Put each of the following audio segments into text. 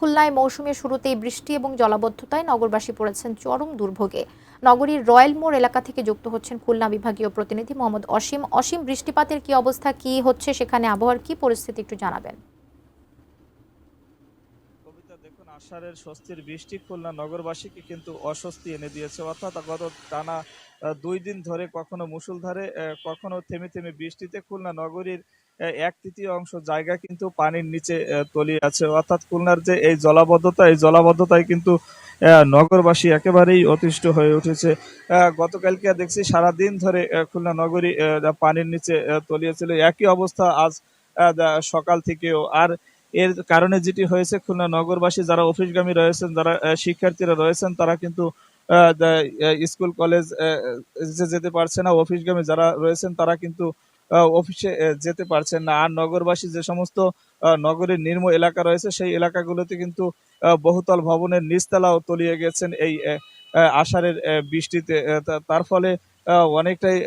খুলনায় মৌসুমের শুরুতেই বৃষ্টি এবং জলাবদ্ধতায় নগরবাসী পড়েছেন চরম দুর্ভোগে। নগরীর রয়্যাল মোড় এলাকা থেকে যুক্ত হচ্ছেন খুলনা বিভাগীয় প্রতিনিধি মোহাম্মদ অসীম। অসীম, বৃষ্টিপাতের কি অবস্থা, কি হচ্ছে সেখানে, আবহাওয়ার কি পরিস্থিতি একটু জানাবেন? কবিতা, দেখুন, আষাঢ়ের স্বস্তির বৃষ্টি খুলনা নগরবাসীকে কিন্তু অস্বস্তি এনে দিয়েছে। অর্থাৎ গত টানা 2 দিন ধরে কখনো মুষলধারে কখনো থেমে থেমে বৃষ্টিতে খুলনা নগরীর 1/3 অংশ জায়গা কিন্তু পানির নিচে তলিয়ে আছে। অর্থাৎ খুলনার যে এই জলাবদ্ধতা, এই জলাবদ্ধতায় কিন্তু নগরবাসী একেবারেই অতিষ্ঠ হয়ে উঠেছে। গতকালকে দেখছি সারাদিন ধরে খুলনা নগরী পানির নিচে তলিয়ে ছিল। একই অবস্থা আজ সকাল থেকেও। আর এর কারণে যেটি হয়েছে, খুলনা নগরবাসী যারা অফিসগামী রয়েছেন, যারা শিক্ষার্থীরা রয়েছেন, তারা কিন্তু স্কুল কলেজ যেতে পারছে না। অফিসগামী যারা রয়েছেন তারা কিন্তু অফিসে যেতে পারছেন না। আর নগরবাসী যে সমস্ত নগরের নিম্ন এলাকা রয়েছে, সেই এলাকাগুলোতে কিন্তু বহুতল ভবনের নিচতলাও তলিয়ে গেছেন এই আষাঢ়ের বৃষ্টিতে। তার ফলে অনেকটাই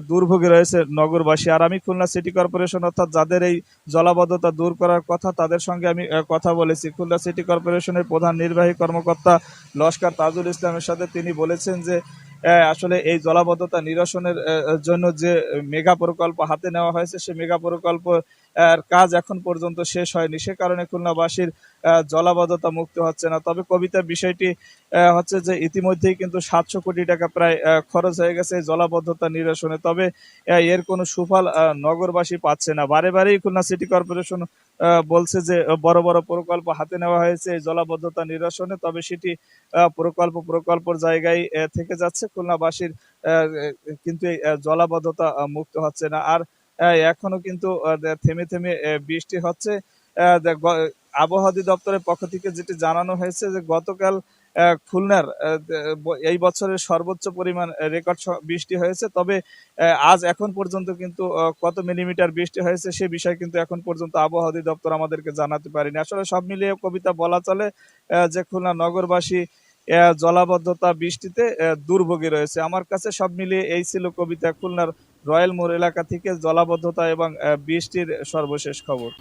দুর্ভোগে রয়েছে নগরবাসী। আর আমি খুলনা সিটি কর্পোরেশন, অর্থাৎ যাদের এই জলাবদ্ধতা দূর করার কথা, তাদের সঙ্গে আমি কথা বলেছি। খুলনা সিটি কর্পোরেশনের প্রধান নির্বাহী কর্মকর্তা লস্কর তাজুল ইসলামের সাথে তিনি বলেছেন যে আসলে এই জলাবদ্ধতা নিরসনের জন্য যে মেগা প্রকল্প হাতে নেওয়া হয়েছে, সেই মেগা প্রকল্প কাজ এখন পর্যন্ত শেষ হয়নি। সে কারণে খুলনাবাসীর জলাবদ্ধতা মুক্ত হচ্ছে না। তবে কবিতা, বিষয়টি হচ্ছে যে ইতিমধ্যেই কিন্তু 700 কোটি টাকা প্রায় খরচ হয়ে গেছে এই জলাবদ্ধতা নিরসনে। তবে এর কোনো সুফল নগরবাসী পাচ্ছে না। বারে বারেই খুলনা সিটি কর্পোরেশন বলছে যে বড় বড় প্রকল্প হাতে নেওয়া হয়েছে এই জলাবদ্ধতা নিরসনে, তবে সেটি প্রকল্পর জায়গায় থেকে যাচ্ছে। খুলনাবাসীর কিন্তু এই জলাবদ্ধতা মুক্ত হচ্ছে না। আর এখনো কিন্তু থেমে থেমে বৃষ্টি হচ্ছে। আবহাওয়া অধিদপ্তরের পক্ষ থেকে যেটি জানানো হয়েছে যে গতকাল খুলনার এই বছরের সর্বোচ্চ পরিমাণ রেকর্ড বৃষ্টি হয়েছে। তবে আজ এখন পর্যন্ত কিন্তু কত মিলিমিটার বৃষ্টি হয়েছে সে বিষয়ে কিন্তু এখন পর্যন্ত আবহাওয়া অধিদপ্তর আমাদেরকে জানাতে পারেনি। আসলে সব মিলিয়ে কবিতা, বলা চলে যে খুলনা নগরবাসী জলাবদ্ধতা বৃষ্টিতে দুর্ভোগে রয়েছে। আমার কাছে সব মিলিয়ে এই ছিল কবিতা, খুলনার রয়্যাল মোড় এলাকা থেকে জলাবদ্ধতা এবং বৃষ্টির সর্বশেষ খবর।